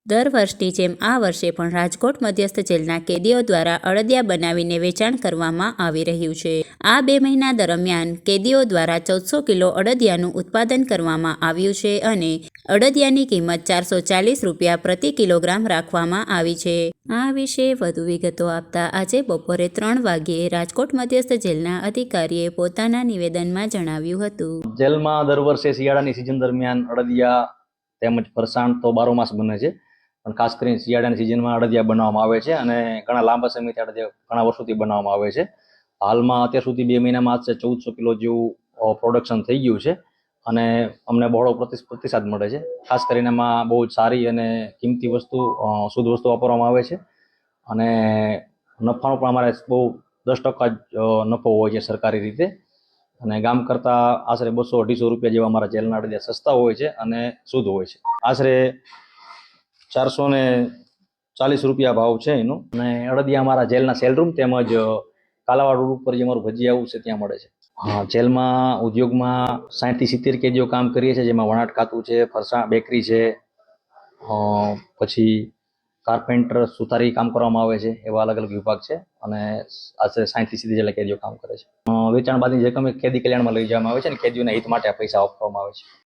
દર વર્ષની જેમ આ વર્ષે પણ રાજકોટ મધ્યસ્થ જેલના કેદીઓ દ્વારા અડદિયા બનાવીને વેચાણ કરવામાં આવી રહ્યું છે। આ 2 મહિના દરમિયાન કેદીઓ દ્વારા 1400 કિલો અડદિયાનું ઉત્પાદન કરવામાં આવ્યું છે અને અડદિયાની કિંમત 440 રૂપિયા પ્રતિ કિલોગ્રામ રાખવામાં આવી છે। આ વિશે વધુ વિગતો આપતા આજે બપોરે 3 વાગ્યે રાજકોટ મધ્યસ્થ જેલના અધિકારીએ પોતાના નિવેદનમાં જણાવ્યું હતું। જેલમાં દર વર્ષે શિયાળાની સિઝન દરમિયાન અડદિયા તેમજ ફરસાણ તો બારોમાસ બને છે, પણ ખાસ કરીને શિયાળાની સિઝનમાં અડદિયા બનાવવામાં આવે છે અને ઘણા લાંબા સમયથી અડદિયા ઘણા વર્ષોથી બનાવવામાં આવે છે। હાલમાં અત્યાર સુધી 2 મહિનામાં આશરે 1400 કિલો જેવું પ્રોડક્શન થઈ ગયું છે અને અમને બહોળો પ્રતિસાદ મળે છે। ખાસ કરીને એમાં બહુ જ સારી અને કિંમતી વસ્તુ, શુદ્ધ વસ્તુ વાપરવામાં આવે છે અને નફાનો પણ અમારે બહુ 10% જ નફો હોય છે સરકારી રીતે, અને ગામ કરતાં આશરે 200-250 રૂપિયા જેવા અમારા જેલના અડદિયા સસ્તા હોય છે અને શુદ્ધ હોય છે। આશરે 440 રૂપિયા ભાવ છે એનો, અને અડદિયા અમારા જેલના સેલરૂમ તેમજ કાલાવાડ રોડ ઉપર જે અમારું ભજીયા હાઉસ છે ત્યાં મળે છે। હા, જેલમાં ઉદ્યોગમાં 60 થી 70 કેદીઓ કામ કરીએ છીએ, જેમાં વણાટ ખાતું છે, ફરસાણ બેકરી છે, પછી કાર્પેન્ટર સુથારી કામ કરવામાં આવે છે, એવા અલગ અલગ વિભાગ છે અને આશરે 60 થી 70 જેટલા કેદીઓ કામ કરે છે। વેચાણ બાદની જે કેદી કલ્યાણમાં લઈ જવામાં આવે છે અને કેદીઓના હિત માટે આ પૈસા આપવામાં આવે છે।